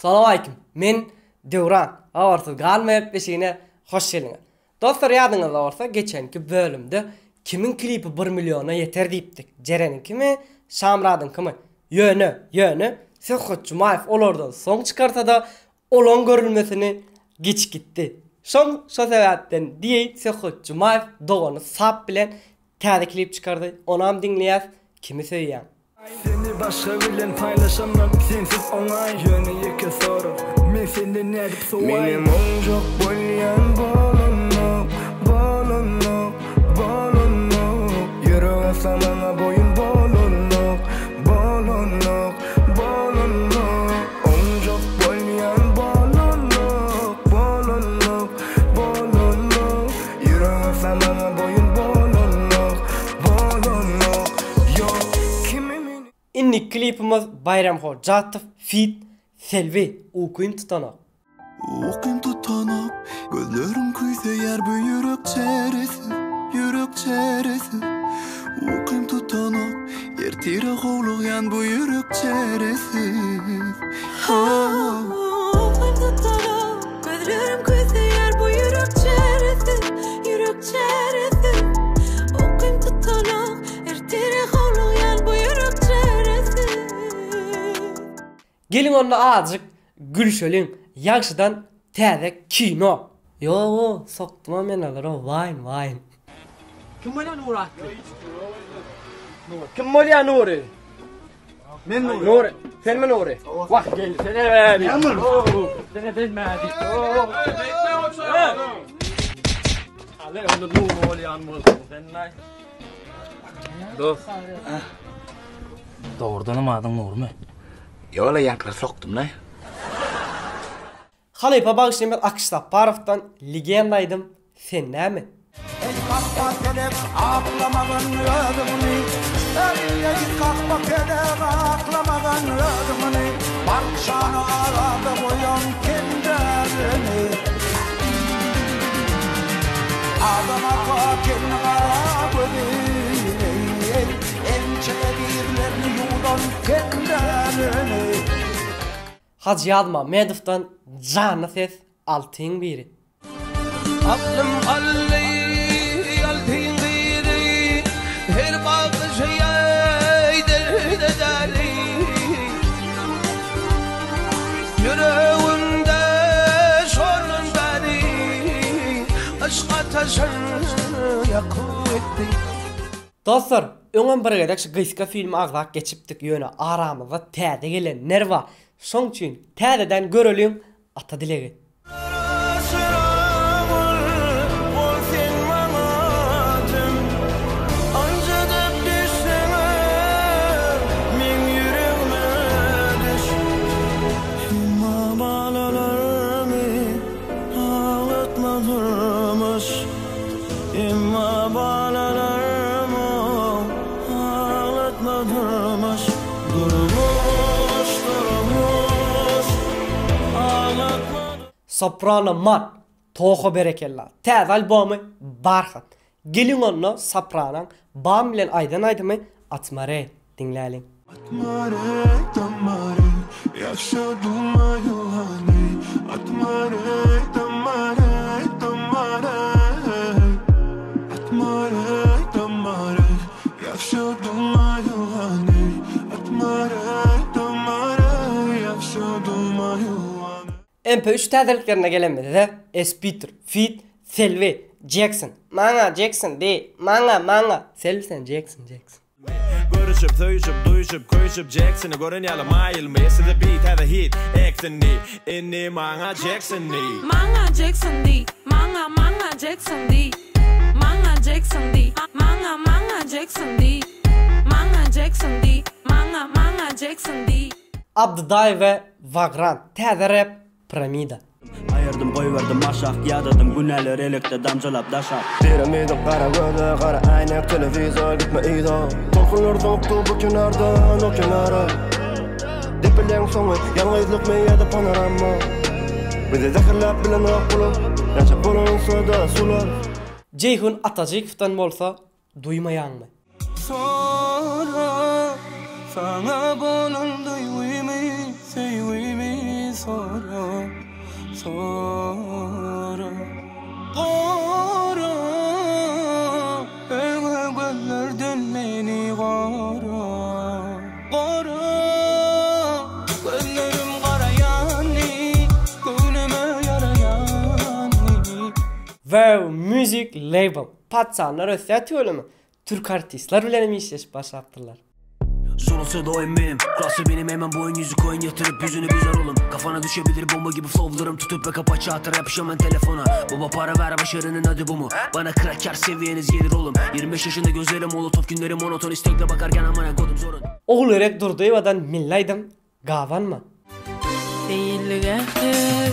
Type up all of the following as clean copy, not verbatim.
Assalamu alaykum. Men Devran. Awarsız galmayıp beşiğine hoş geldiniz. Dostlar yadınızda olsa geçenki bölümde kimin klipi 1 milyona yeter deyipdik. Ceren'inki mi? Şamrad'ınki mi? Yönü. Sekhoç Jumayev olardan son çıkarsa da olan görülmesini geç gitti. Son sebepten diye Sekhoç Jumayev doğanı sap bilen tane klip çıkardı. Onam dinleyez. Kimi söyleyen? Seni başka bilen paylaşamam sensiz onay yönü yeke soru men senden ne edip soğay benim onjok bolyan bolonok yürü asamana boyun bolonok onjok bolyan bolonok yürü asamana boyun bolonok yo İnnik klipimiz Bayram Hocatov feat Selvi Ukuyum Tutanak. Ukuyum tutanak, gözlerim kuyseyer bu yürek çeresi. Ukuyum tutanak, yertire hovluğyan bu yürek çeresi. Ukuyum tutanak, gözlerim kuyseyer bu yürek çeresi. Ukuyum tutanak, yertire hovluğyan bu yürek çeresi. Gelin onunla azıcık gülşölün yakşıdan täze kino. Yo soktum men alır o wine. Kim bolýan Nur attı? Kim bolýan Nuri? men Nuri. Sen mi Nuri? Vah gel sene ver. Sene bilmedik. Ale onu Nur bolýan bolsun. Sen nay. Dost. Doğrudan mı adın Nur mu? Yola yankla soktum lan. Halaypa bağışlayan Akış Saparov'dan legendaydım. Sen ne mi? Hacı Yadma Medov'dan canlı ses altın biri. Aklım altın biri her bakışıya derdederi yüreğimde sorun beni aşka taşır yakıp etti. Dostlar, öňem bir gedek şu gysga filmi agzak geçipdik ýöne aramyzda täze gelenler var. Şoň üçin täzeden görelim ata dilegi. Soprano Mat Toğo Berekella täze albomy Barhat. Gelin onunla Soprano'nun bam bilen aydan aydymı Atmare dinläliň. Atmare, yaşadım ayılani. Atmare, yaşadım ayılani. yaşadım ayılani. MP3 täzeliklerine gelenmedi de S-Peter, feat, Selvi, Jackson. Manga Jackson de, manga. Selvi sen Jackson. Görüşüp, söyüşüp, duyuşup, koyuşup Jackson'ı görün yalı mayılma. Yesi de beat, have a hit, action de. Inni manga Jackson de. Manga Jackson D, manga Jackson D, manga Jackson D, manga Jackson D, manga Jackson D, manga Jackson D. Abduday ve Vagrant, täze rap, Piramida. Ayırdım koyverdim aşak yadadım güneler elekte damcalap daşak. Piramidin kara gözü, kara aynak, televizor gitme ido. Korkunlar soğuktu bu kenardan o kenara. Dipilen sonu, yalnızlık meyada panorama. Bize zehirlap bilen okulu, yaşap bulun soda sular. Ceyhun Atajıkov'tan bolsa duymayan mı? Sonra sana bunun duymayı, sevmeyi sonra. Qara Qara Öňe gözlerden meni qara Qara Gözlerim qarayani Göwnüme yarayani Wow Music Label patsanlar ösýätýärmi? Türk artistler bilen işleş başapdylar. Sonrası da oyun benim. Klası benim, hemen boyun yüzü koyun yatırıp yüzünü büzer oğlum. Kafana düşebilir bomba gibi flowlarım, tutup ve kapaça atar yapışamam telefona. Baba para ver, başarının adı bu mu? Bana kraker seviyeniz gelir oğlum. 25 yaşında gözlerim molotof, günleri monoton, istekle bakarken amana kodum zorun. Oğul erek durduğu evadan millaydım gavanma. Seylge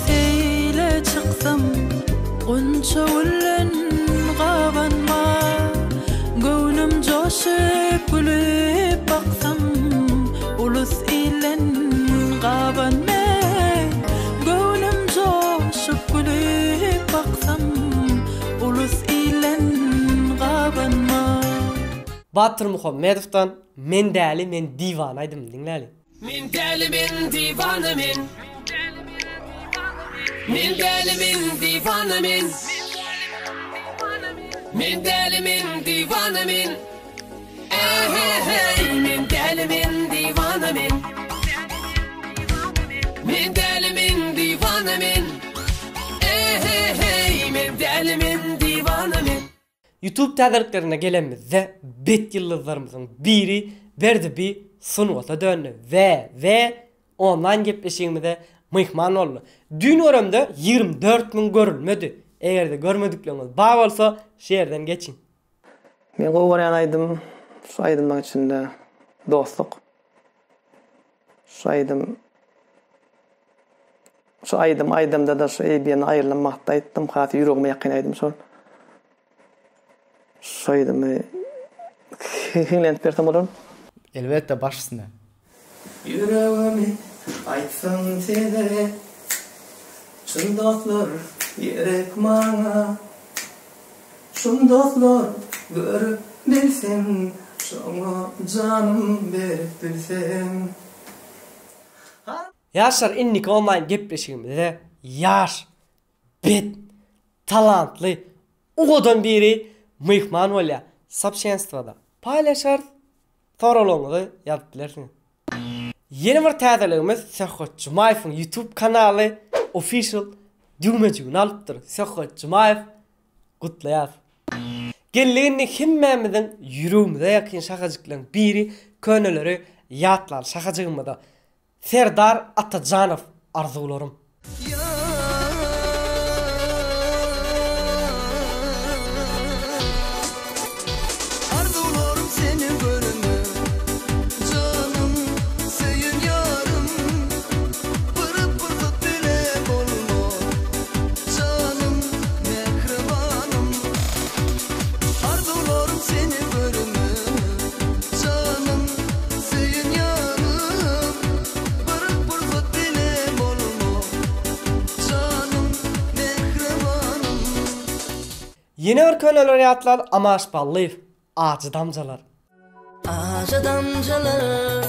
seyle çıksam Gunça ullen gavanma Göwnüm joşup gülüp baksam Ulus ilen gavanma Göwnüm joşup gülüp baksam Ulus ilen gavanma Batır Muhammedov'dan men däli men divanaydım dinläli. Min deli min divanı min. Min deli min divanı min. Min deli min divanı min. Hey min deli min divanı min. Min deli min divanı min. Hey min deli min divanı min. YouTube täzeliklerine gelenmizde bet yıldızlarımızın biri berdi bir sunwata döndü ve online gepleşigimizde mihman oldu. Dün oramda 24.000 görülmedi. Eğer de görmedikleriniz bağ olsa şehirden geçin. Men gowaran aydym, şu aydymyň içinde dostluk. Şu aydymda da şu eýbiň aýrylmakda aýtdym, haty ýüregime ýakyn aýdym şol. Şu aydymy hiňlent berdim bolar. Elbette başsın. Yüreğimi aytsam sene şundaklar yerek maňa şundaklar görüp bilsem şoňa janym berip bilsem. Yaşar innik online gepleşigimizde yaş, bet, talantly, odan biri mihman bolýar. Sapşenstvada paylaşar. Soralaňyzy ýazyp bilersiňiz. Yeni bir täzeligimiz Serhat Jumayewiň YouTube kanaly official düýmejigini alypdyr. Serhat Jumayew gutlaýar. Gelýände hemmemiziň ýüregimizde ýakyn şahajyklaryň biri köneleri ýatlar şahajygymda. Serdar Atajanow arzularym. Yeni bir köneler ýatlar Amaş Ballyýew, Aja damjalar. Aja damjalar,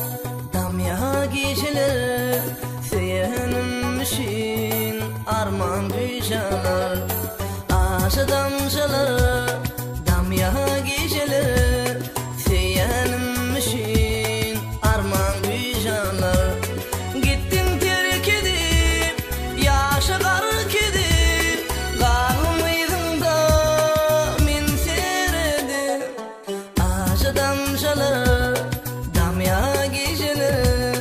damya geceler, seýenmişin arman güýjalar. Aja damjalar, damya geceler, seýenmişin arman güýjalar. Gitdim terk edip, ýaşa gary kedip, galmyýdymda men seredim. Aja damjalar, damya geceler,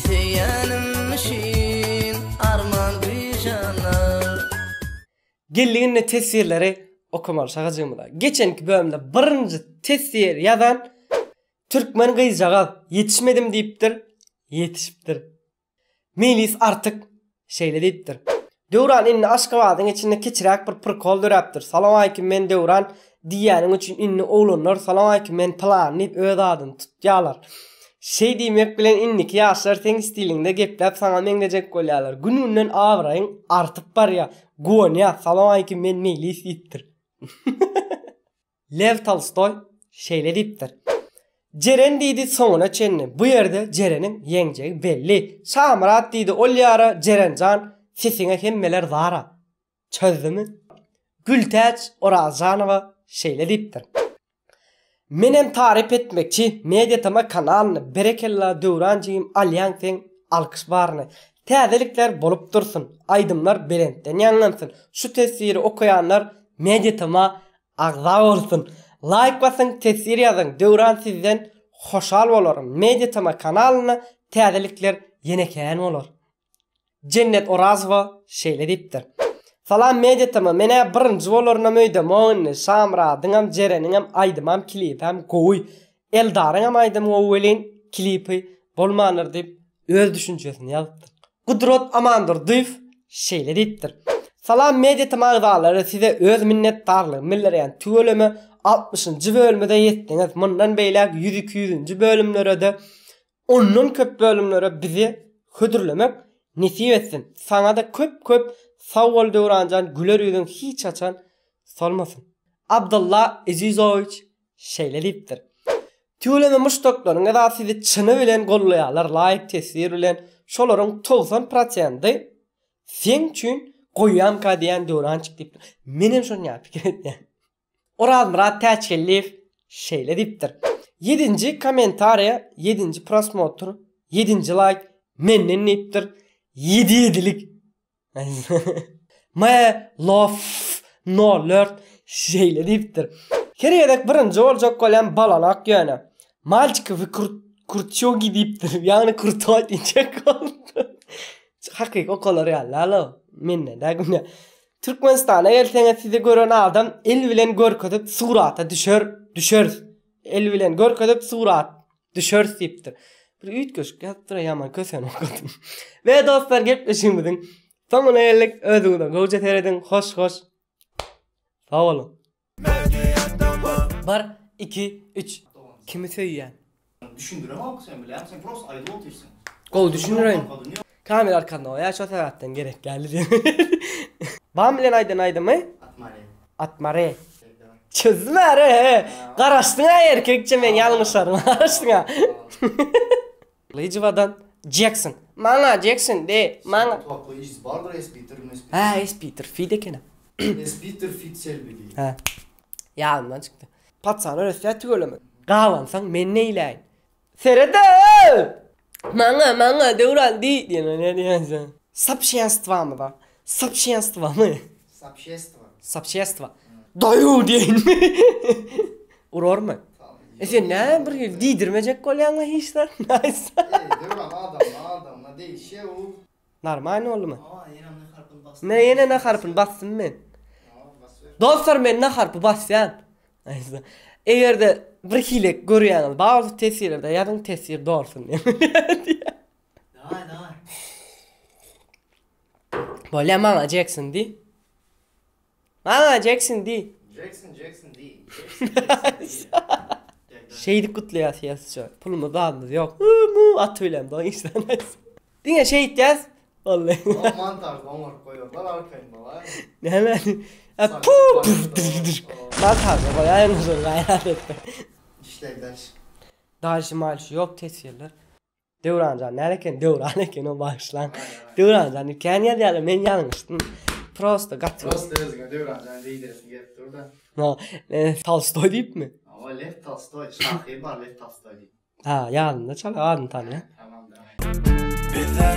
seýenmişin arman güýjalar. Gelliğinle tesirleri okumalı şakacığımda. Geçenki bölümde birinci tesir yazan Türkmen gıyıcağı yetişmedim deyiptir, yetişiptir. Melis artık şeyle deyiptir. Döwran inni Aşgabat'ın içinde keçirek bir prikol döreptir. Salam aleyküm men Döwran diýäniň üçin inni oğlanlar salam aleyküm men planlayıp öz adyny tutýarlar. Şey diýmek bilen inniki ýaşlar teň stilinde geplep saňa meňlejek bolýarlar. Gününden awraýyň artyp barýar. Gonya salam aleyküm men Melis diýipdir. Lev Tolstoy şeýle diýipdir. Jeren diýdi soňuna çenni. Bu ýerde Jereniň ýeňjegi belli. Şamrat diýdi ol ýara Jerenjan sesine hemmeler zara. Çözdümü? Gültäç Orazanova şeýle diýipdir. Menem tarif etmekçi Mediatama kanalyny berekella döwranjym alýansyň alkyş baryny. Täzelikler bolup dursun. Aydymlar berentden ýanlansyn. Şu tesiri okuyanlar Mediatama agza bolsun. Like basın, tesir ýazyň. Döwran sizden hoşal bolarym. Mediatama kanalyny täzelikler ýenekän bolar. Cennet Orazova şeýle diýipdir. Salam Mediatama mene birinji bolarna möýdem oňny Samra diňem Jereniňem aýdymam klipem goý. Eldaryňam aýdym owelin klipi bolmandyr diýip öz düşünjesini ýazypdyr. Gudrot Amandur Dyf şeýle diýipdir. Salam Mediatama agzalary size öz minnetdarlygy bildirýän tügelemi 60-njy bölümde ýetdiňiz. Mundan beýlek 100-200-nji bölümlerde ondan köp bölümlere bizi hödürlemek nesip etsin. Sana da köp sawal döwranjan güler ýüzüň hiç açan salmasın. Abdullah Ezizoviç şeýle diýipdir. Tügelemi muştoklaryňa da sizi çyny bilen gollaýarlar, laýyk tesir bilen şolaryň 90%y sen üçin goýýam ka diýen döwrançyk diýipdir. Menem şonu pikir etdim. Oraz Murat Täçelliw şeýle diýipdir. 7-nji kommentariýa, 7-nji prosmotr, 7-nji like menden diýipdir. 7-lik. My love no lord şeýle diýipdir. Kereyedek birinji boljak bolan balanak ýöne. Malçykowy kurtçogi diýipdir. Ýagny kurtay diýjek boldy. Hakyky okalar ýaly. Menne de güne. Türkmenistana gelseňiz sizi gören adam el bilen görkezip surata düşer. El bilen görkezip surat düşer diýipdir. Bir üýtgeş gatdyra ýaman kösen okudum. Ve dostlar gepleşimiň soňuna geldik. Özüňizde goýja teredin hoş. Sag bolun. 1 2 3 Kimi söýýän? Düşündüremem sen bilen. Sen prost aýdyp otursun. Gol düşünürem. Kamera arkanda o ya şu sebepten gerek geldi. Bam bilen aydymmy? Atmare. Çözmere. Garaşdyňa erkekçe men ýalňyşlarym garaşdyňa. Lejivadan Jackson. Maňa Jackson de. Maňa. Toplu iş bardır Peter Ha, Peter Fit ekene. Peter Fit selbi. Ha. Ýalňdan çykdy. Patsany öýsä tügeleme. Gawansaň men neýläýin? Serede! Maňa döwran diýen ne diýensen. Sapşenstva mı da? Sapşenstva mı? Sapşenstva. Daýu diýen. Urarmy? Sen ne bir diýdirmejek bolýaňa hiçler. Naýsa. Döwran adam ne diýişe o. Normal bolmy? Ne ýene ne harpyn bassym men. Dostlar men ne harpy bassýan. Naýsa. Egerde bir hilek görýäňiz, bazı tesirlerde ýadyň tesir dorsun. Daýy. Bolýa maňa Jackson di. Maňa Jackson di. Jackson di. Şeydi kutlaýasy. Pulumyz almaz ýok. Atylem da işden. Diňe şey ýetýäs. Vallahi. Montaj omar koýarlar arkaýynda var. Näme? Montaj koýaýan gayret etdi. İşlerler. Daşymal ýok tesirler. Döwranjan döwran eken o başlan. Döwranjan ikän ýaly men ýalňyşdym. Prosta gatdy. Prosta özüňe döwranjan diýdiresi gelip durda. No, Tolstoy diýipmi? Ama Lev Tolstoy, şahyr bar Lev Tolstoy diýip. Ha, ýalynda çal adyn tanýa. Tamam da. Bizde